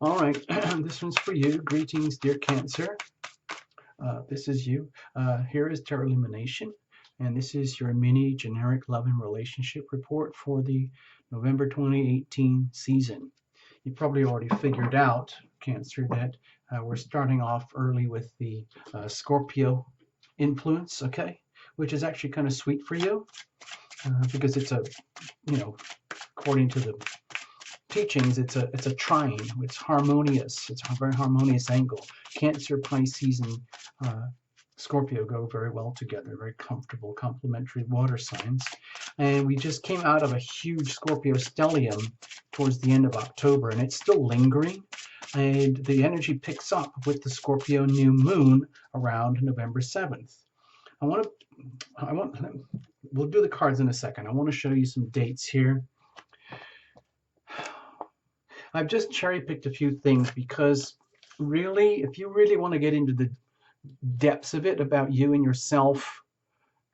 All right, this one's for you. Greetings, dear Cancer. This is you. Here is Tarot Illumination, and this is your mini generic love and relationship report for the November 2018 season. You probably already figured out, Cancer, that we're starting off early with the Scorpio influence, okay? Which is actually kind of sweet for you because it's a, you know, according to the teachings, it's a trine. It's harmonious. It's a very harmonious angle. Cancer, Pisces, and Scorpio go very well together. Very comfortable, complementary water signs. And we just came out of a huge Scorpio stellium towards the end of October, and it's still lingering. And the energy picks up with the Scorpio new moon around November 7th. We'll do the cards in a second. I want to show you some dates here. I've just cherry-picked a few things because really, if you really want to get into the depths of it about you and yourself,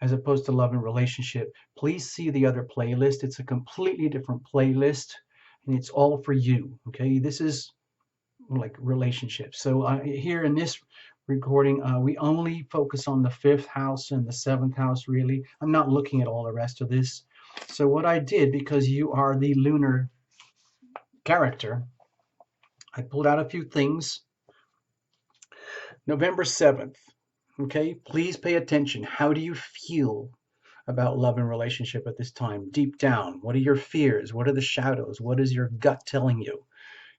as opposed to love and relationship, please see the other playlist. It's a completely different playlist, and it's all for you, okay? This is like relationships. So here in this recording, we only focus on the 5th house and the 7th house, really. I'm not looking at all the rest of this. So what I did, because you are the lunar character, I pulled out a few things. November 7th, okay? Please pay attention. How do you feel about love and relationship at this time? Deep down, what are your fears? What are the shadows? What is your gut telling you?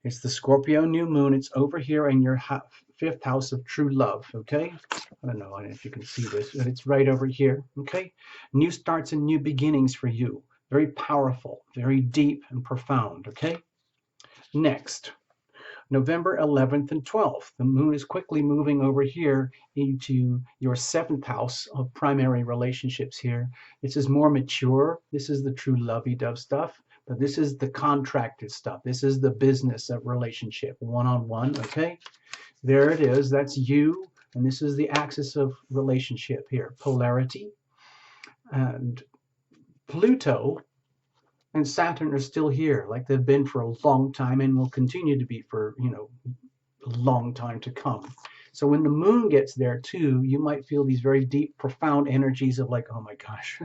It's the Scorpio new moon. It's over here in your 5th house of true love, okay? I don't know if you can see this, but it's right over here, okay? New starts and new beginnings for you. Very powerful, very deep and profound, okay? Next, November 11th and 12th. The moon is quickly moving over here into your 7th house of primary relationships here. This is more mature. This is the true lovey-dove stuff. But this is the contracted stuff. This is the business of relationship, one-on-one, okay? There it is. That's you. And this is the axis of relationship here, polarity. And Pluto and Saturn are still here, like they've been for a long time and will continue to be for, a long time to come. So when the moon gets there too, you might feel these very deep, profound energies of like, oh my gosh,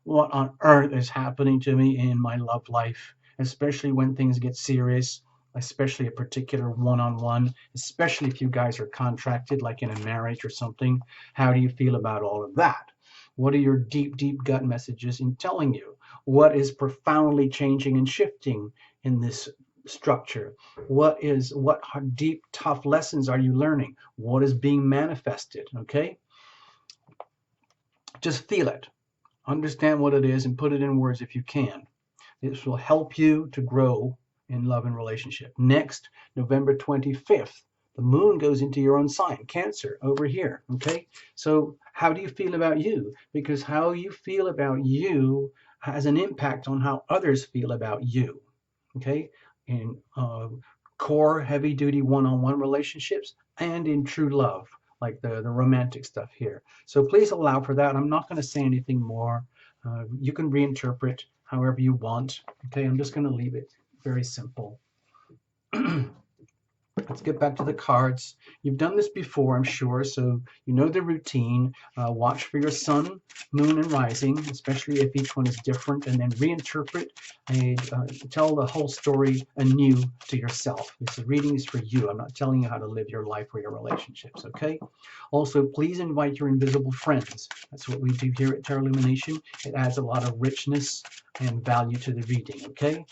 what on earth is happening to me in my love life, especially when things get serious, especially a particular one-on-one, especially if you guys are contracted, like in a marriage or something. How do you feel about all of that? What are your deep, deep gut messages in telling you? What is profoundly changing and shifting in this structure? What deep, tough lessons are you learning? What is being manifested? Okay? Just feel it. Understand what it is and put it in words if you can. This will help you to grow in love and relationship. Next, November 25th, the moon goes into your own sign, Cancer, over here, okay? So how do you feel about you? Because how you feel about you has an impact on how others feel about you, okay? In core, heavy-duty one-on-one relationships and in true love, like the romantic stuff here. So please allow for that. I'm not going to say anything more. You can reinterpret however you want, okay? I'm just going to leave it very simple. Let's get back to the cards. You've done this before, I'm sure, so you know the routine. Watch for your sun, moon, and rising, especially if each one is different, and then reinterpret and tell the whole story anew to yourself. This reading is for you. I'm not telling you how to live your life or your relationships, okay? Also, please invite your invisible friends. That's what we do here at Tarot Illumination. It adds a lot of richness and value to the reading, okay?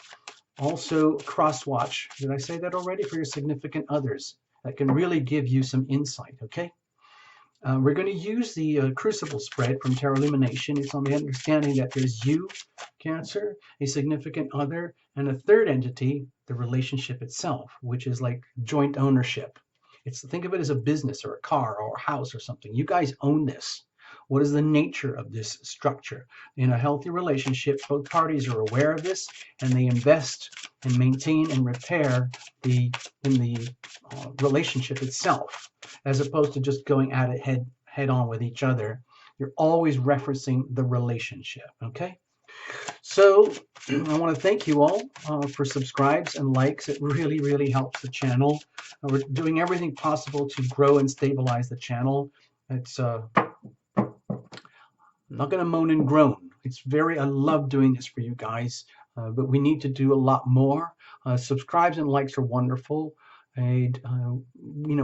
Also, cross-watch. Did I say that already? For your significant others. That can really give you some insight, okay? We're going to use the crucible spread from Tarot Illumination. It's on the understanding that there's you, Cancer, a significant other, and a third entity, the relationship itself, which is like joint ownership. Think of it as a business or a car or a house or something. You guys own this. What is the nature of this structure? In a healthy relationship, both parties are aware of this, and they invest and maintain and repair in the relationship itself, as opposed to just going at it head on with each other. You're always referencing the relationship, okay? So I want to thank you all for subscribes and likes. It really, really helps the channel. We're doing everything possible to grow and stabilize the channel. It's I'm not going to moan and groan. I love doing this for you guys, but we need to do a lot more. Subscribes and likes are wonderful. And,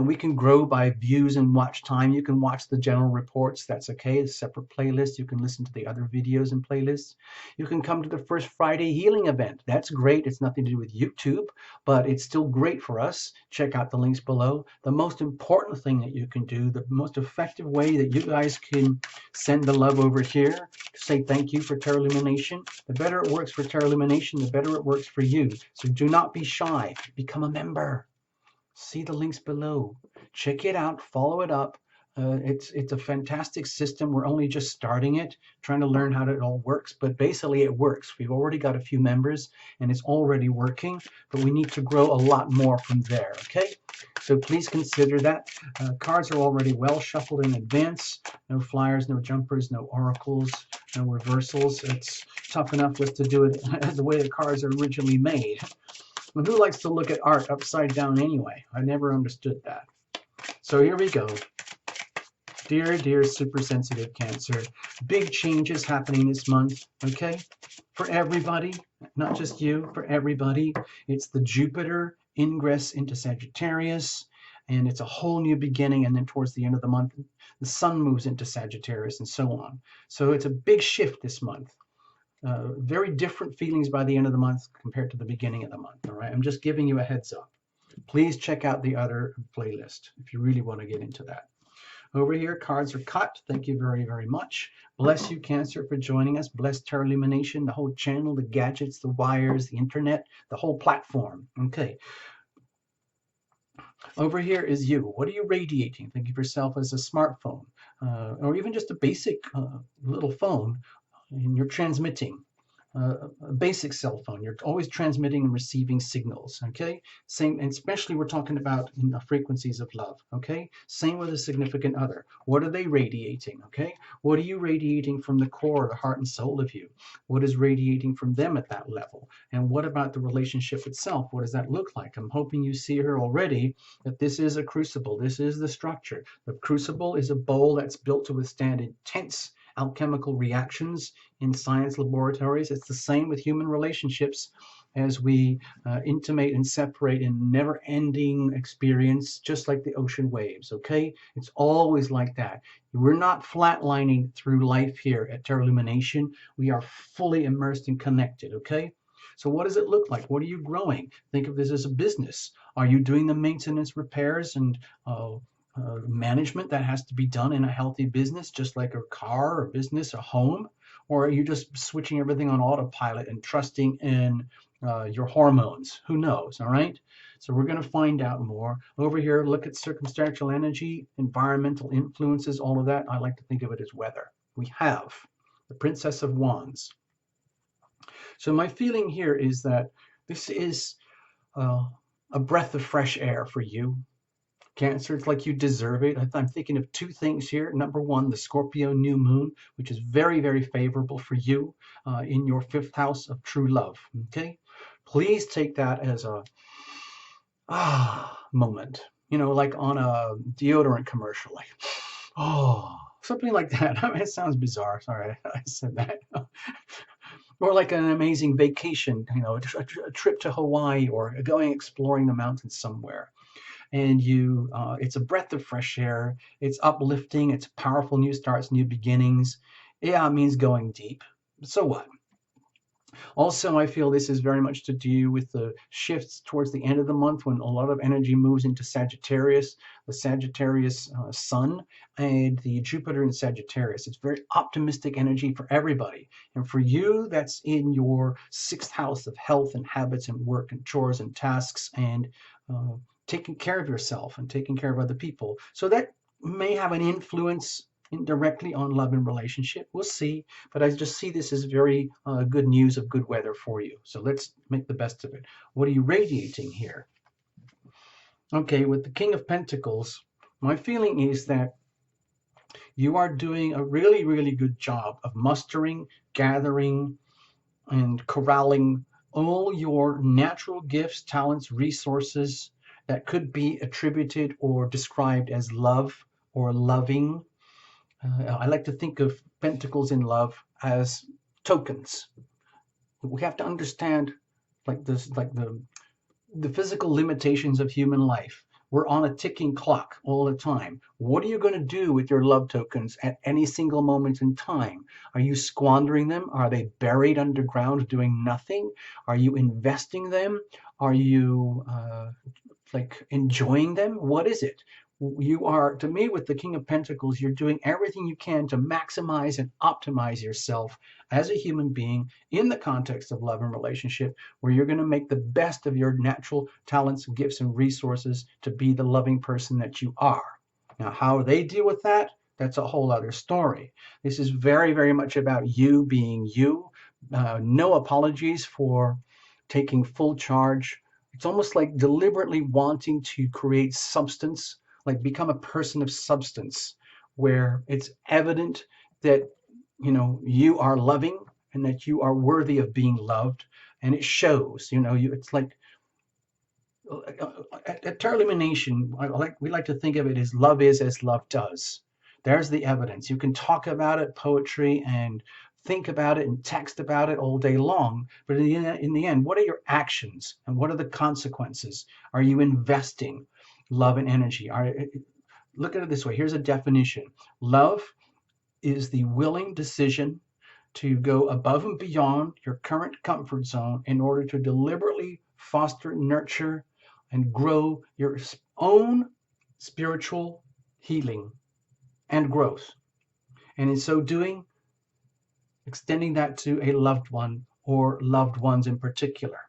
we can grow by views and watch time. You can watch the general reports. That's okay. It's a separate playlist. You can listen to the other videos and playlists. You can come to the First Friday Healing event. That's great. It's nothing to do with YouTube, but it's still great for us. Check out the links below. The most important thing that you can do, the most effective way that you guys can send the love over here to say thank you for Terra Illumination. The better it works for Terra Illumination, the better it works for you. So do not be shy. Become a member. See the links below. Check it out. Follow it up. It's a fantastic system. We're only just starting it, trying to learn how it all works. But basically, it works. We've already got a few members, and it's already working. But we need to grow a lot more from there. Okay. So please consider that. Cards are already well shuffled in advance. No flyers, no jumpers, no oracles, no reversals. It's tough enough just to do it as the way the cards are originally made. Well, who likes to look at art upside down anyway? I never understood that. So here we go. Dear, dear super sensitive Cancer, big changes happening this month, okay? For everybody, not just you, for everybody. It's the Jupiter ingress into Sagittarius, and it's a whole new beginning, and then towards the end of the month, the Sun moves into Sagittarius and so on. So it's a big shift this month. Very different feelings by the end of the month compared to the beginning of the month. All right, I'm just giving you a heads up. Please check out the other playlist if you really want to get into that. Over here, cards are cut. Thank you very, very much. Bless you, Cancer, for joining us. Bless Terra Illumination, the whole channel, the gadgets, the wires, the internet, the whole platform. Okay. Over here is you. What are you radiating? Think of yourself as a smartphone or even just a basic little phone. And you're transmitting a basic cell phone. You're always transmitting and receiving signals, okay? Same, and especially we're talking about in the frequencies of love, okay? Same with a significant other. What are they radiating, okay? What are you radiating from the core, the heart and soul of you? What is radiating from them at that level? And what about the relationship itself? What does that look like? I'm hoping you see here already that this is a crucible. This is the structure. The crucible is a bowl that's built to withstand intense alchemical reactions in science laboratories. It's the same with human relationships as we intimate and separate in never-ending experience, just like the ocean waves, okay? It's always like that. We're not flatlining through life here at Terra Illumination. We are fully immersed and connected, okay? So what does it look like? What are you growing? Think of this as a business. Are you doing the maintenance, repairs, and management that has to be done in a healthy business, just like a car or business, a home? Or are you just switching everything on autopilot and trusting in your hormones? Who knows, all right? So we're going to find out more. Over here, look at circumstantial energy, environmental influences, all of that. I like to think of it as weather. We have the Princess of Wands. So my feeling here is that this is a breath of fresh air for you. Cancer, it's like you deserve it. I'm thinking of two things here. Number one, the Scorpio new moon, which is very, very favorable for you in your 5th house of true love. Okay, please take that as a moment. You know, like on a deodorant commercial, like something like that. It sounds bizarre. Sorry, I said that. Or like an amazing vacation. You know, a trip to Hawaii or going exploring the mountains somewhere. And it's a breath of fresh air. It's uplifting. It's powerful new starts, new beginnings. Yeah, it means going deep. So what? Also, I feel this is very much to do with the shifts towards the end of the month when a lot of energy moves into Sagittarius, the Sagittarius Sun, and the Jupiter in Sagittarius. It's very optimistic energy for everybody. And for you, that's in your 6th house of health and habits and work and chores and tasks and taking care of yourself and taking care of other people. So that may have an influence indirectly on love and relationship. We'll see. But I just see this as very good news of good weather for you. So let's make the best of it. What are you radiating here? Okay, with the King of Pentacles, my feeling is that you are doing a really, really good job of mustering, gathering, and corralling all your natural gifts, talents, resources that could be attributed or described as love or loving. I like to think of pentacles in love as tokens. We have to understand like this, like the physical limitations of human life. We're on a ticking clock all the time. What are you going to do with your love tokens at any single moment in time? Are you squandering them? Are they buried underground doing nothing? Are you investing them? Are you like enjoying them? What is it? You are, to me, with the King of Pentacles, you're doing everything you can to maximize and optimize yourself as a human being in the context of love and relationship, where you're going to make the best of your natural talents, gifts, and resources to be the loving person that you are. Now, how they deal with that, that's a whole other story. This is very, very much about you being you. No apologies for taking full charge. It's almost like deliberately wanting to create substance, like become a person of substance, where it's evident that you are loving and that you are worthy of being loved, and it shows. It's like at Lumination, we like to think of it as love is as love does. There's the evidence. You can talk about it, poetry, and think about it and text about it all day long. But in the end, what are your actions and what are the consequences? Are you investing love and energy? Look at it this way. Here's a definition. Love is the willing decision to go above and beyond your current comfort zone in order to deliberately foster, nurture, and grow your own spiritual healing and growth. And in so doing, extending that to a loved one or loved ones in particular.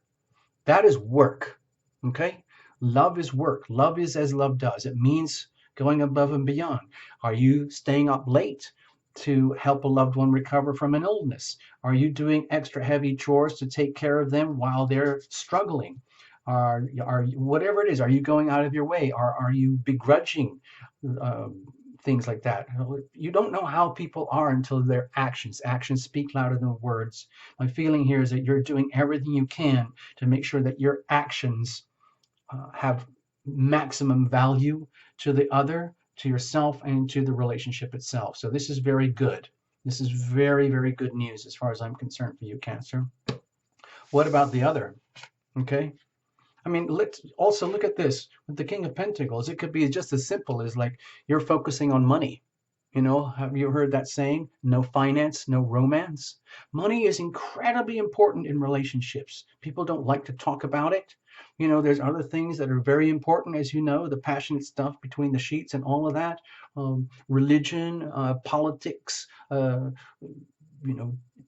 That is work. Okay? Love is work. Love is as love does. It means going above and beyond. Are you staying up late to help a loved one recover from an illness? Are you doing extra heavy chores to take care of them while they're struggling? Are whatever it is, are you going out of your way? Are you begrudging things like that? You don't know how people are until their actions speak louder than words. My feeling here is that you're doing everything you can to make sure that your actions have maximum value to the other, to yourself, and to the relationship itself. So this is very good. This is very, very good news as far as I'm concerned for you, Cancer. What about the other? Okay. I mean, let's also look at this with the King of Pentacles. It could be just as simple as like you're focusing on money. Have you heard that saying? No finance, no romance. Money is incredibly important in relationships. People don't like to talk about it. There's other things that are very important, as you know, the passionate stuff between the sheets and all of that. Religion, politics,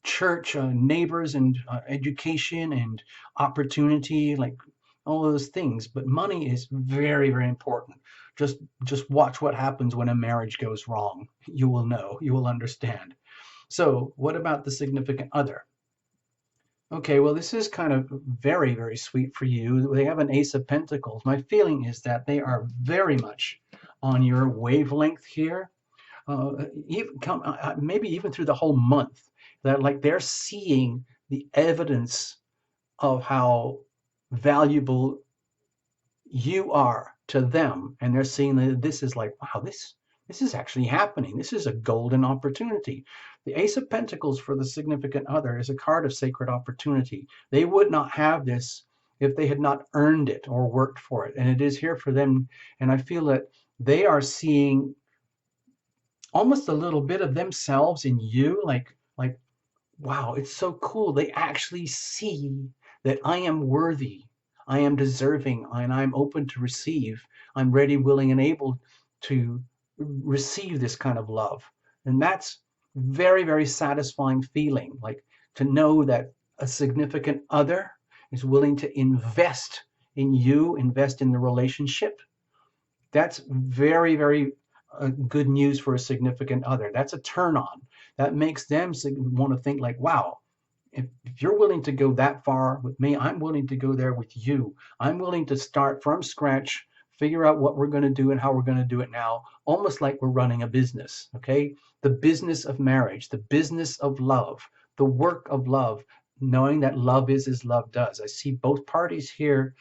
church, neighbors, and education and opportunity, like all those things. But money is very, very important. Just watch what happens when a marriage goes wrong. You will know, you will understand. So what about the significant other? Okay, well, this is kind of very, very sweet for you. They have an Ace of Pentacles. My feeling is that they are very much on your wavelength here. Maybe even through the whole month, that like they're seeing the evidence of how valuable you are to them, and they're seeing that this is like, wow, this is actually happening. This is a golden opportunity. The Ace of Pentacles for the significant other is a card of sacred opportunity. They would not have this if they had not earned it or worked for it, and it is here for them. And I feel that they are seeing almost a little bit of themselves in you, like wow, it's so cool. They actually see that I am worthy, I am deserving, and I'm open to receive. I'm ready, willing, and able to receive this kind of love. And that's very, very satisfying feeling, like to know that a significant other is willing to invest in you, invest in the relationship. That's very, very good news for a significant other. That's a turn on. That makes them want to think like, wow, if you're willing to go that far with me, I'm willing to go there with you. I'm willing to start from scratch, figure out what we're going to do and how we're going to do it now, almost like we're running a business, okay? The business of marriage, the business of love, the work of love. knowing that love is as love does. I see both parties here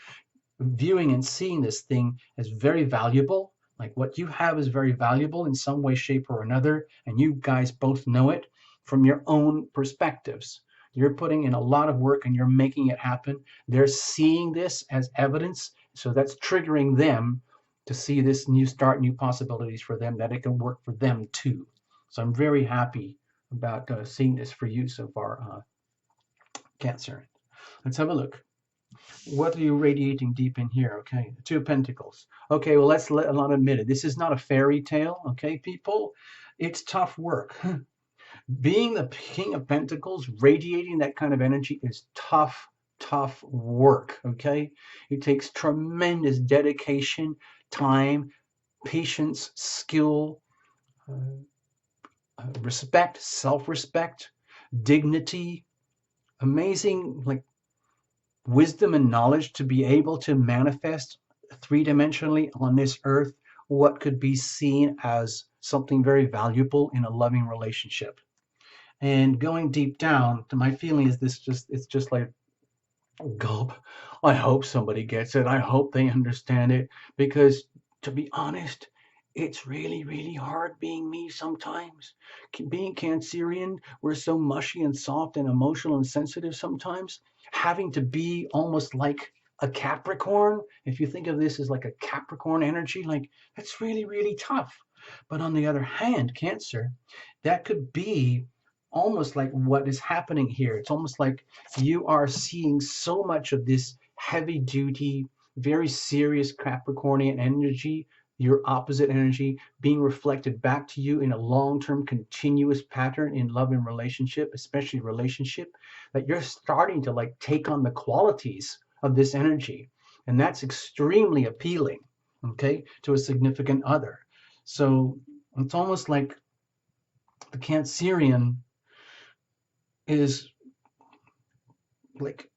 viewing and seeing this thing as very valuable. Like what you have is very valuable in some way, shape, or another, and you guys both know it from your own perspectives. You're putting in a lot of work and you're making it happen. They're seeing this as evidence, so that's triggering them to see this new start, new possibilities for them, that it can work for them too. So I'm very happy about seeing this for you so far, Cancer. Let's have a look. What are you radiating deep in here? Okay, the Two of Pentacles. Okay, well, let's not admit it. This is not a fairy tale, okay, people? It's tough work. Being the King of Pentacles, radiating that kind of energy is tough, tough work, okay? It takes tremendous dedication, time, patience, skill, respect, self-respect, dignity, amazing, like, wisdom and knowledge to be able to manifest three-dimensionally on this earth what could be seen as something very valuable in a loving relationship. And going deep down, to my feeling is this just, it's just like, gulp. I hope somebody gets it. I hope they understand it, because to be honest, it's really, really hard being me sometimes. Being Cancerian, we're so mushy and soft and emotional and sensitive sometimes. Having to be almost like a Capricorn, if you think of this as like a Capricorn energy, like that's really, really tough. But on the other hand, Cancer, that could be almost like what is happening here. It's almost like you are seeing so much of this heavy duty, very serious Capricornian energy, your opposite energy, being reflected back to you in a long-term continuous pattern in love and relationship, especially relationship, that you're starting to like take on the qualities of this energy. And that's extremely appealing, okay, to a significant other. So it's almost like the Cancerian is like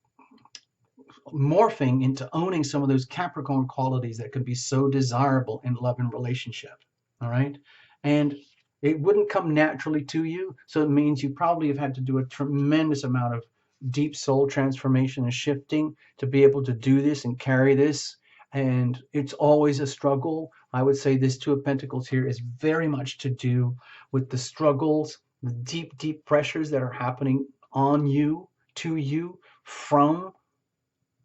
morphing into owning some of those Capricorn qualities that could be so desirable in love and relationship. All right. And it wouldn't come naturally to you. So it means you probably have had to do a tremendous amount of deep soul transformation and shifting to be able to do this and carry this. And it's always a struggle. I would say this Two of Pentacles here is very much to do with the struggles, the deep, deep pressures that are happening on you, to you, from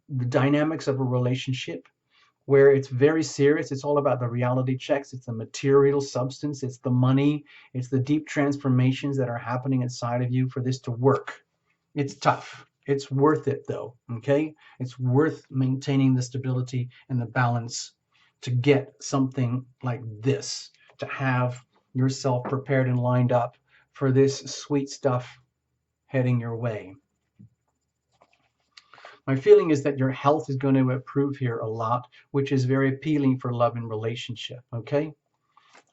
the dynamics of a relationship where it's very serious. It's all about the reality checks. It's the material substance. It's the money. It's the deep transformations that are happening inside of you for this to work. It's tough. It's worth it though, okay? It's worth maintaining the stability and the balance to get something like this, to have yourself prepared and lined up for this sweet stuff heading your way. My feeling is that your health is going to improve here a lot, which is very appealing for love and relationship, okay?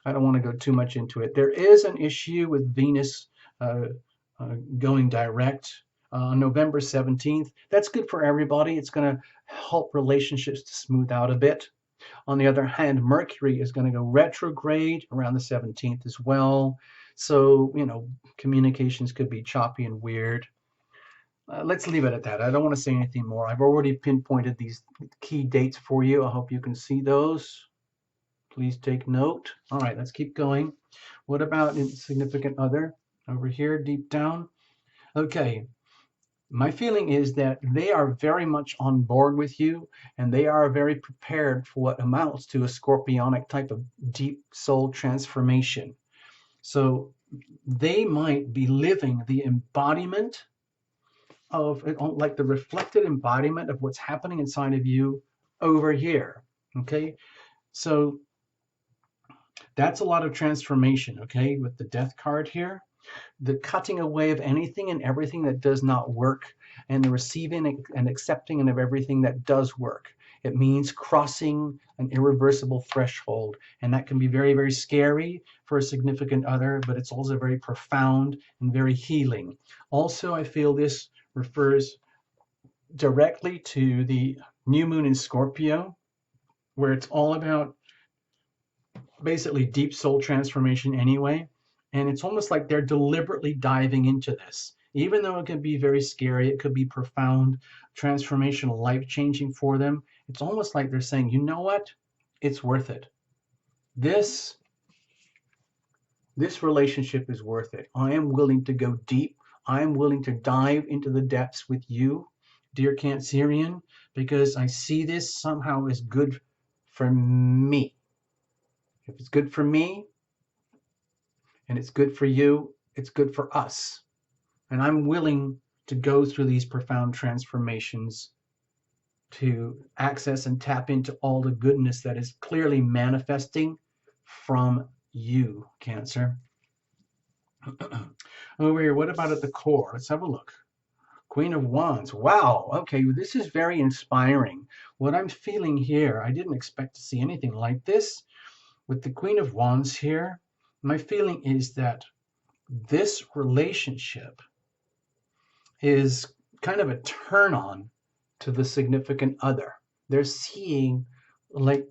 I don't want to go too much into it. There is an issue with Venus going direct on November 17th. That's good for everybody. It's going to help relationships to smooth out a bit. On the other hand, Mercury is going to go retrograde around the 17th as well. So, you know, communications could be choppy and weird. Let's leave it at that. I don't want to say anything more. I've already pinpointed these key dates for you. I hope you can see those. Please take note. All right, let's keep going. What about insignificant other over here deep down? Okay, my feeling is that they are very much on board with you, and they are very prepared for what amounts to a scorpionic type of deep soul transformation. So they might be living the embodiment of, like, the reflected embodiment of what's happening inside of you over here. Okay, so that's a lot of transformation. Okay, with the Death card here, the cutting away of anything and everything that does not work, and the receiving and accepting of everything that does work. It means crossing an irreversible threshold, and that can be very, very scary for a significant other, but it's also very profound and very healing. Also, I feel this refers directly to the new moon in Scorpio, where it's all about basically deep soul transformation anyway. And it's almost like they're deliberately diving into this. Even though it can be very scary, it could be profound, transformational, life-changing for them. It's almost like they're saying, you know what? It's worth it. This this relationship is worth it. I am willing to go deep. I am willing to dive into the depths with you, dear Cancerian, because I see this somehow as good for me. If it's good for me and it's good for you, it's good for us. And I'm willing to go through these profound transformations to access and tap into all the goodness that is clearly manifesting from you, Cancer. Over here, what about at the core? Let's have a look. Queen of Wands. Wow. Okay, this is very inspiring. What I'm feeling here, I didn't expect to see anything like this. With the Queen of Wands here, my feeling is that this relationship is kind of a turn on to the significant other. They're seeing like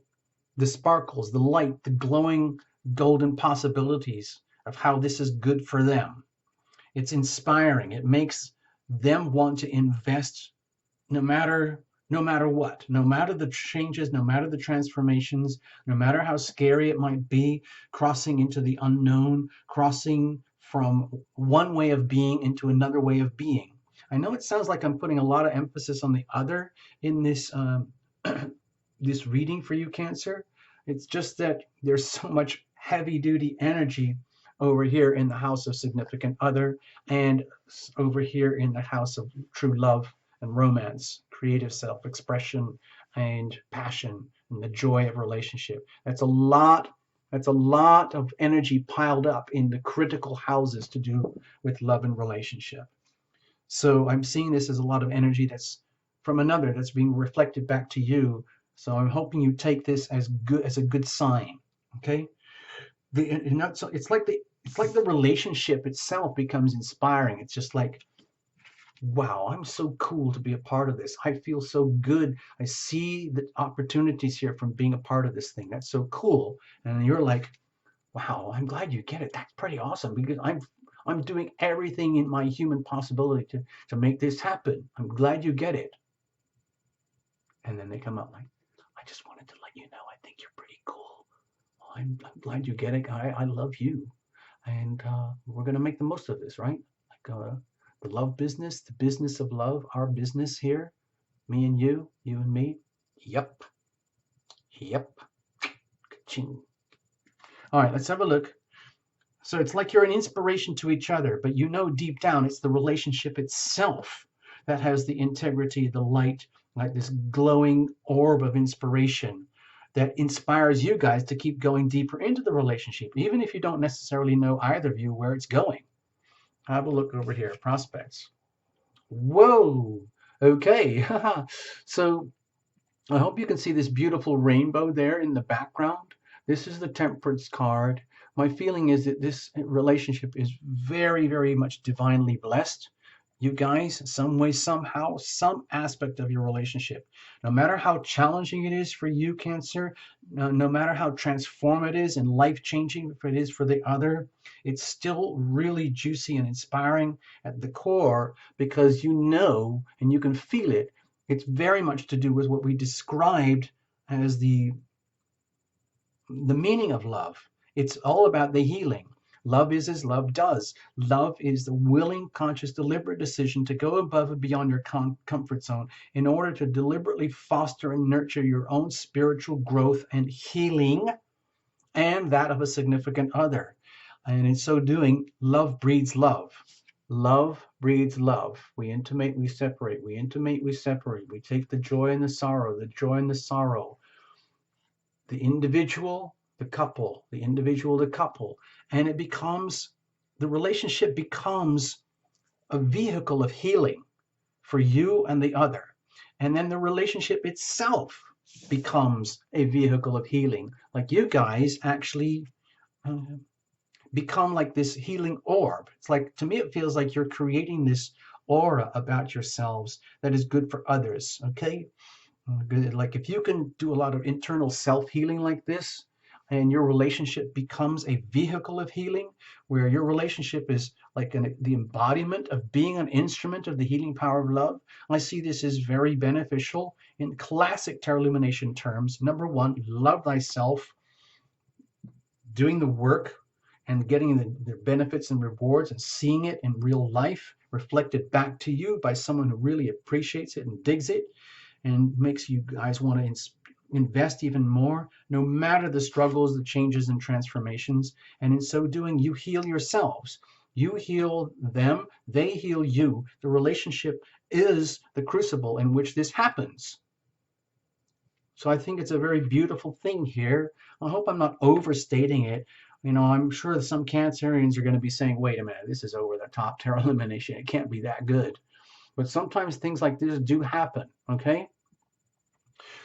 the sparkles, the light, the glowing golden possibilities of how this is good for them. It's inspiring. It makes them want to invest no matter what, no matter the changes, no matter the transformations, no matter how scary it might be, crossing into the unknown, crossing from one way of being into another way of being. I know it sounds like I'm putting a lot of emphasis on the other in this this reading for you, Cancer. It's just that there's so much heavy duty energy over here in the house of significant other and over here in the house of true love and romance, creative self-expression and passion and the joy of relationship. That's a lot of energy piled up in the critical houses to do with love and relationship. So I'm seeing this as a lot of energy that's from another that's being reflected back to you. So I'm hoping you take this as a good sign. Okay. It's like the relationship itself becomes inspiring. It's just like, wow, I'm so cool to be a part of this. I feel so good. I see the opportunities here from being a part of this thing. That's so cool. And you're like, wow, I'm glad you get it. That's pretty awesome because I'm doing everything in my human possibility to make this happen. I'm glad you get it. And then they come out like, I just wanted to let you know I think you're pretty cool. I'm glad you get it. I love you. And we're going to make the most of this, right? Like the love business, the business of love, our business here, me and you and me. Yep. Yep. Ka-ching. All right, let's have a look. So it's like you're an inspiration to each other, but you know deep down it's the relationship itself that has the integrity, the light, like this glowing orb of inspiration that inspires you guys to keep going deeper into the relationship, even if you don't necessarily know either of you where it's going. Have a look over here, prospects. Whoa, okay. So I hope you can see this beautiful rainbow there in the background. This is the Temperance card. My feeling is that this relationship is very, very much divinely blessed. You guys, some way, somehow, some aspect of your relationship, no matter how challenging it is for you, Cancer, no matter how transformative it is and life-changing if it is for the other, it's still really juicy and inspiring at the core because you know and you can feel it. It's very much to do with what we described as the meaning of love. It's all about the healing. Love is as love does. Love is the willing, conscious, deliberate decision to go above and beyond your comfort zone in order to deliberately foster and nurture your own spiritual growth and healing and that of a significant other. And in so doing, love breeds love. Love breeds love. We intimate, we separate. We intimate, we separate. We take the joy and the sorrow, the joy and the sorrow. The individual, the couple, the individual, the couple. And it becomes, the relationship becomes a vehicle of healing for you and the other. And then the relationship itself becomes a vehicle of healing. Like you guys actually become like this healing orb. It's like, to me, it feels like you're creating this aura about yourselves that is good for others, okay? Like if you can do a lot of internal self-healing like this, and your relationship becomes a vehicle of healing, where your relationship is like the embodiment of being an instrument of the healing power of love, I see this as very beneficial in classic tarot illumination terms. Number one, love thyself, doing the work and getting the benefits and rewards and seeing it in real life reflected back to you by someone who really appreciates it and digs it and makes you guys want to invest even more, no matter the struggles, the changes and transformations. And in so doing, you heal yourselves. You heal them, they heal you. The relationship is the crucible in which this happens. So I think it's a very beautiful thing here. I hope I'm not overstating it. You know, I'm sure some Cancerians are going to be saying, wait a minute, this is over the top, tarot illumination. It can't be that good. But sometimes things like this do happen, okay?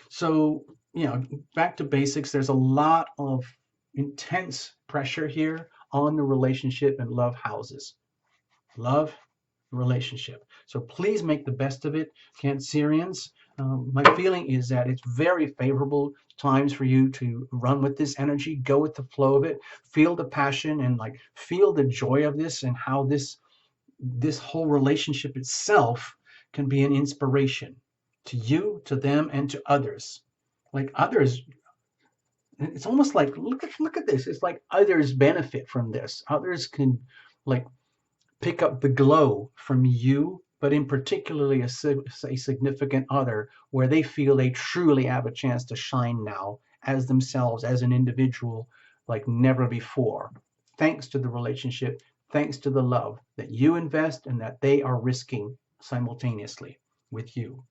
So, you know, back to basics, there's a lot of intense pressure here on the relationship and love houses. Love, relationship. So please make the best of it, Cancerians. My feeling is that it's very favorable times for you to run with this energy, go with the flow of it, feel the passion and like feel the joy of this and how this whole relationship itself can be an inspiration to you, to them, and to others. Like others, it's almost like look at this. It's like others benefit from this. Others can like pick up the glow from you, but in particularly a significant other where they feel they truly have a chance to shine now as themselves, as an individual, like never before. Thanks to the relationship, thanks to the love that you invest and that they are risking simultaneously with you.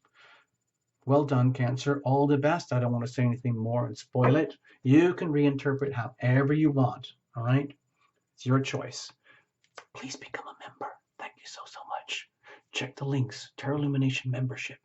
Well done, Cancer. All the best. I don't want to say anything more and spoil it. You can reinterpret however you want. All right? It's your choice. Please become a member. Thank you so much. Check the links. Tarot Illumination membership.